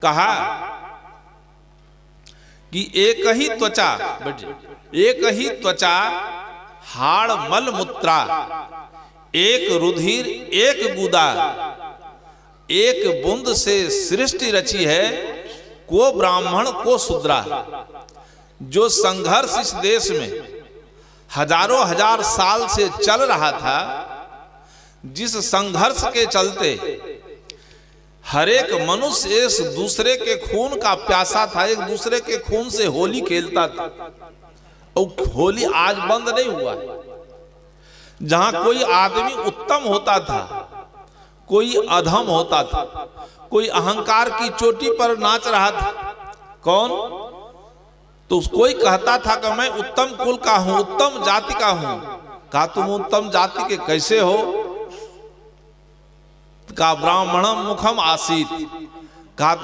कहा कि एक ही त्वचा, एक ही त्वचा, हाड़ मल मूत्रा, एक रुधिर एक गुदा, एक बूंद से सृष्टि रची है, को ब्राह्मण को शूद्रा। जो संघर्ष इस देश में हजारों हजार साल से चल रहा था, जिस संघर्ष के चलते हर एक मनुष्य एक दूसरे के खून का प्यासा था, एक दूसरे के खून से होली खेलता था, और होली आज बंद नहीं हुआ। जहां कोई आदमी उत्तम होता था, कोई अधम होता था, कोई अहंकार की चोटी पर नाच रहा था। कौन? तो कोई कहता था कि मैं उत्तम कुल का हूं, उत्तम जाति का हूं। कहा तुम उत्तम जाति के कैसे हो? का ब्राह्मणम मुखम आसीत। कहा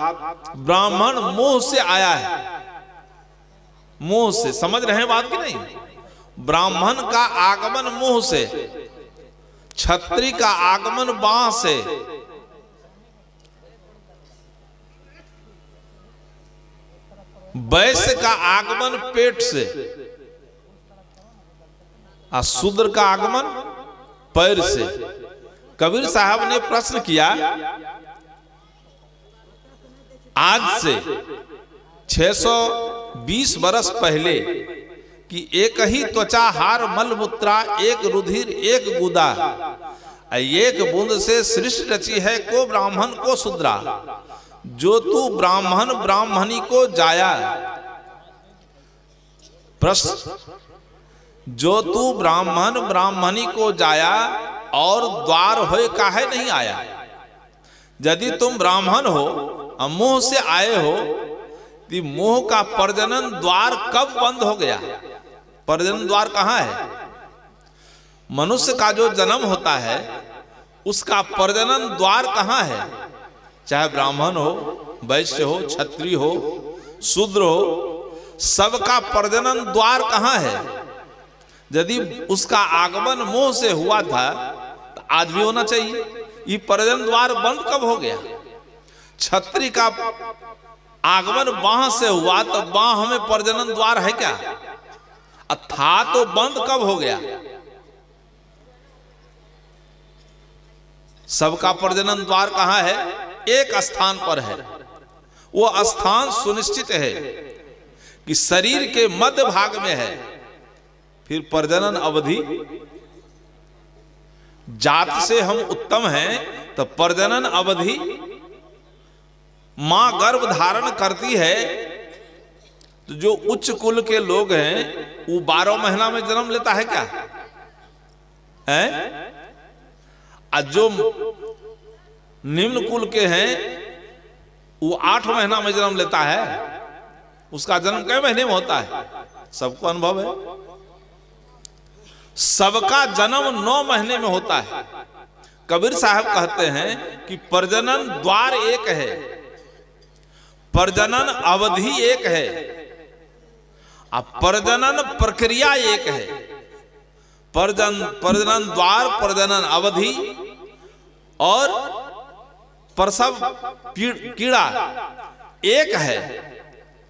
ब्राह्मण मुंह से आया है, मुंह से। समझ रहे हैं बात की नहीं? ब्राह्मण का आगमन मुंह से, क्षत्रिय का आगमन बांह से, वैश्य का आगमन पेट से, और शूद्र का आगमन पैर से। कबीर साहब ने प्रश्न किया, आज से 620 वर्ष पहले कि एक ही त्वचा, हार मल मूत्रा, एक रुधिर एक गुदा, एक बूंद से सृष्टि रची है, को ब्राह्मण को शूद्रा। जो तू ब्राह्मण ब्राह्मणी को जाया, प्रश्न, जो तू ब्राह्मण ब्राह्मणी को जाया, और द्वार होए काहे नहीं आया? यदि तुम ब्राह्मण हो और मुंह से आए हो, तो मुंह का प्रजनन द्वार कब बंद हो गया? प्रजनन द्वार कहाँ है? मनुष्य का जो जन्म होता है, उसका प्रजनन द्वार कहाँ है? चाहे ब्राह्मण हो, वैश्य हो, क्षत्रिय हो, शूद्र हो, सबका प्रजनन द्वार कहाँ है? यदि उसका आगमन मुंह से हुआ था, तो आज भी होना चाहिए। ये प्रजनन द्वार बंद कब हो गया? क्षत्रिय का आगमन बांह से हुआ, तो बांह में प्रजनन द्वार है क्या? था तो बंद कब हो गया? सबका प्रजनन द्वार कहाँ है? एक स्थान पर है। वो स्थान सुनिश्चित है कि शरीर के मध्य भाग में है। फिर प्रजनन अवधि, जात से हम उत्तम हैं, तो प्रजनन अवधि, मां गर्भ धारण करती है, तो जो उच्च कुल के लोग हैं वो 12 महीना में जन्म लेता है क्या है? और जो निम्न कुल के हैं वो 8 महीना में जन्म लेता है। उसका जन्म कई महीने में होता है? सबको अनुभव है। सबका जन्म 9 महीने में होता है। कबीर साहब कहते हैं कि प्रजनन द्वार एक है, प्रजनन अवधि एक है, और प्रजनन प्रक्रिया एक है। प्रजनन द्वार, प्रजनन अवधि और प्रसव कीड़ा एक है,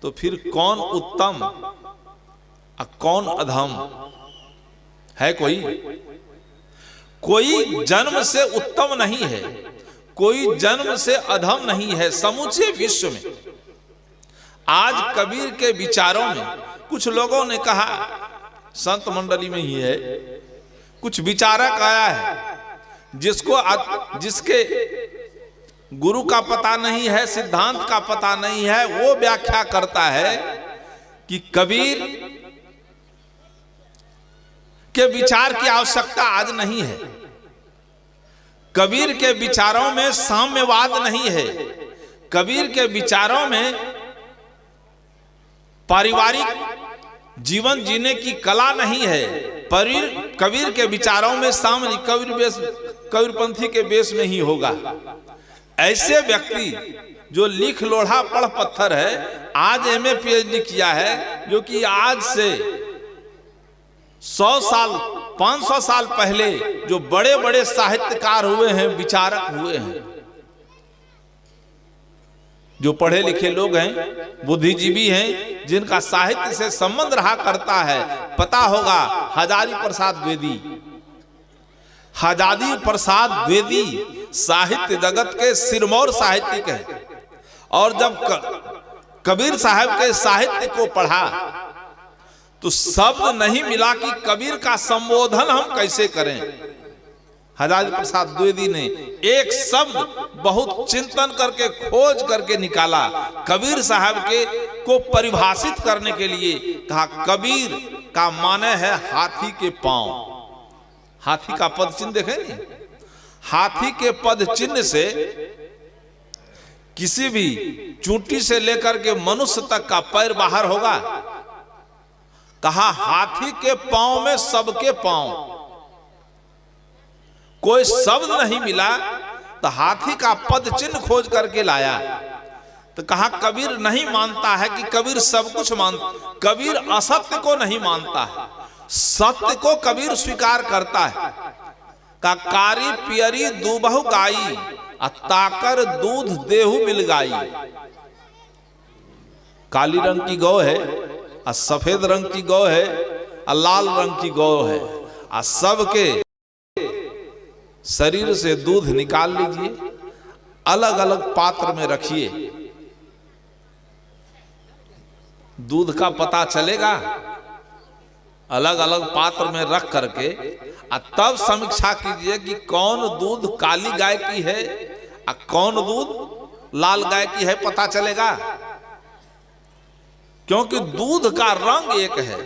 तो फिर कौन उत्तम और कौन अधम है? कोई जन्म से उत्तम नहीं है, कोई जन्म से अधम नहीं है समूचे विश्व में। आज कबीर के विचारों में कुछ लोगों ने कहा, संत मंडली में ही है, कुछ विचारक आया है जिसके गुरु का पता नहीं है, सिद्धांत का पता नहीं है, वो व्याख्या करता है कि कबीर के विचार की आवश्यकता आज नहीं है। कबीर के विचारों में साम्यवाद नहीं है। कबीर के विचारों में पारिवारिक जीवन जीने की कला नहीं है। कबीर के विचारों में साम्य, कबीरपंथी के बेस में ही होगा। ऐसे व्यक्ति जो लिख लोढ़ा पढ़ पत्थर है, आज एमए पीएचडी किया है, जो कि आज से 100 साल 500 साल पहले जो बड़े बड़े साहित्यकार हुए हैं, विचारक हुए हैं, जो पढ़े लिखे लोग हैं, बुद्धिजीवी हैं, जिनका साहित्य से संबंध रहा करता है, पता होगा हजारी प्रसाद द्विवेदी। हजारी प्रसाद द्विवेदी साहित्य जगत के सिरमौर साहित्यिक हैं। और जब कबीर साहब के साहित्य को पढ़ा तो शब्द नहीं मिला कि कबीर का संबोधन हम कैसे करें। हजारी प्रसाद द्विवेदी ने एक शब्द बहुत चिंतन करके खोज करके निकाला। कबीर साहब के को परिभाषित करने के लिए कहा, कबीर का माने है हाथी के पांव। हाथी का पद चिन्ह देखेंगे, हाथी के पद चिन्ह से किसी भी चूंटी से लेकर के मनुष्य तक का पैर बाहर होगा। कहा हाथी के पांव में सबके पांव। कोई शब्द नहीं मिला तो हाथी का पद चिन्ह खोज करके लाया। तो कहा कबीर नहीं मानता है कि कबीर सब कुछ मानता, कबीर असत्य को नहीं मानता है, सत्य को कबीर स्वीकार करता है। का कारी पियरी दूबहु गाई, ताकर दूध देहु मिल गाई। काली रंग की गौ है, सफेद रंग की गौ है, लाल रंग की गौ है, सबके शरीर से दूध निकाल लीजिए, अलग अलग पात्र में रखिए, दूध का पता चलेगा। अलग अलग पात्र में रख करके तब समीक्षा कीजिए कि कौन दूध काली गाय की है और कौन दूध लाल गाय की है, पता चलेगा। क्योंकि दूध का रंग एक है,